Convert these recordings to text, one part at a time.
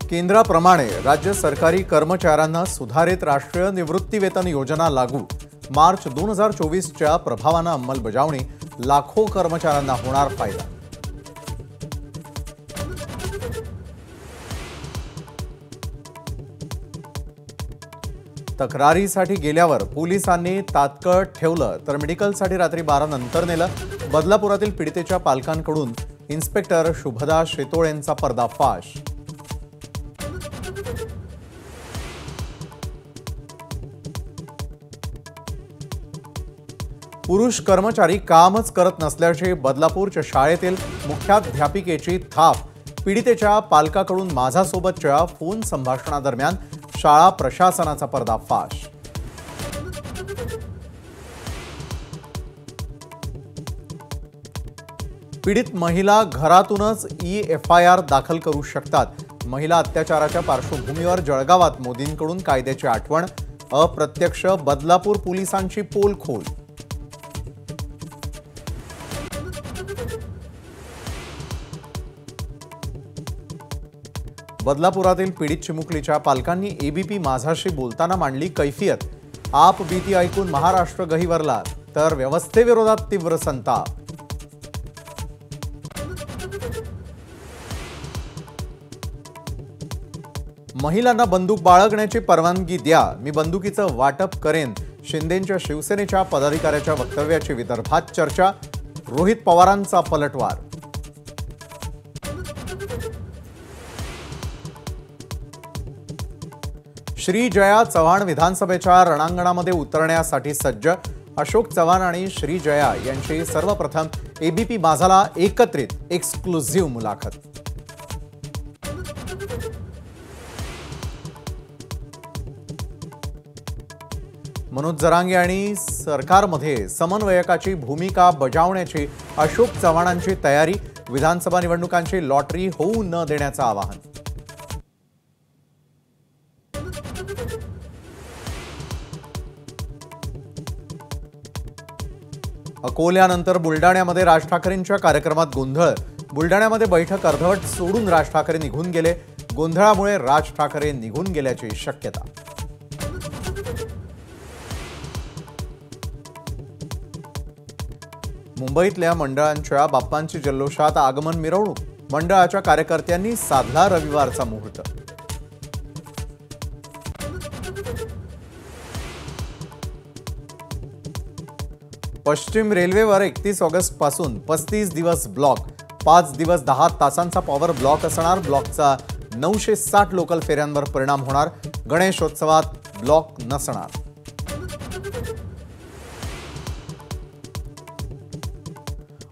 केंद्राप्रमाणे राज्य सरकारी कर्मचाऱ्यांना सुधारित राष्ट्रीय निवृत्तीवेतन योजना लागू। मार्च 2024च्या प्रभावानं अंमलबजावणी, लाखो कर्मचाऱ्यांना होणार फायदा। तक्रारीसाठी गेल्यावर पोलिसांनी तात्काळ ठेवलं तर मेडिकलसाठी रात्री 12 नंतर नेलं। बदलापुरातील पीडितेच्या पालकांकडून इन्स्पेक्टर शुभदा शेतोळेंचा पर्दाफाश। पुरुष कर्मचारी कामच करत नसल्याचे बदलापूरच्या शाळेतील मुख्याध्यापिकेची थाप। पीडितेच्या पालकाकडून माझ्यासोबतच्या फोन संभाषणादरम्यान शाळा प्रशासनाचा पर्दाफाश। पीडित महिला घरातूनच EFIR दाखल करू शकतात। महिला अत्याचाराच्या पार्श्वभूमीवर जळगावात मोदींकडून कायद्याची आठवण। अप्रत्यक्ष बदलापूर पोलिसांची पोलखोल। बदलापुरातील पीडित चिमुकलीच्या पालकांनी ABP माझाशी बोलताना मांडली कैफियत। आप बीती ऐकून महाराष्ट्र गहिवरला तर व्यवस्थेविरोधात तीव्र संताप। महिलांना बंदूक बाळगण्याची परवानगी द्या, मी बंदुकीचं वाटप करेन। शिंदेंच्या शिवसेनेच्या पदाधिकाऱ्याच्या वक्तव्याची विदर्भात चर्चा। रोहित पवारांचा पलटवार। श्री जया चव्हाण विधानसभेच्या रणांगणामध्ये उतरण्यासाठी सज्ज। अशोक चव्हाण आणि श्री जया यांची सर्वप्रथम ABP माझाला एकत्रित एक्सक्लुझिव्ह मुलाखत। मनोज जरांगे आणि सरकारमध्ये समन्वयकाची भूमिका बजावण्याची अशोक चव्हाणांची तयारी। विधानसभा निवडणुकांची लॉटरी होऊ न देण्याचं आवाहन। अकोल्यानंतर बुलडाण्यामध्ये राज ठाकरेंच्या कार्यक्रमात गोंधळ। बुलडाण्यामध्ये बैठक अर्धवट सोडून राज ठाकरे निघून गेले। गोंधळामुळे राज ठाकरे निघून गेल्याची शक्यता। मुंबईतल्या मंडळांच्या बाप्पांची जल्लोषात आगमन मिरवणूक। मंडळाच्या कार्यकर्त्यांनी साधला रविवारचा मुहूर्त। पश्चिम रेल्वेवर 31 ऑगस्ट पासून 35 दिवस ब्लॉक। 5 दिवस 10 तासांचा पॉवर ब्लॉक असणार। ब्लॉकचा 960 लोकल फेऱ्यांवर परिणाम होणार। गणेशोत्सवात ब्लॉक नसणार।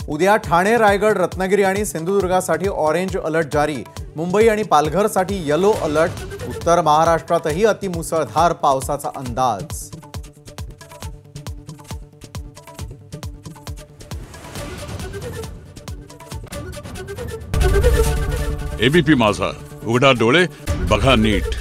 उद्या ठाणे, रायगड, रत्नागिरी आणि सिंधुदुर्गासाठी ऑरेंज अलर्ट जारी। मुंबई आणि पालघरसाठी येलो अलर्ट। उत्तर महाराष्ट्रातही अतिमुसळधार पावसाचा अंदाज। ABP माझा, उघडा डोळे बघा नीट।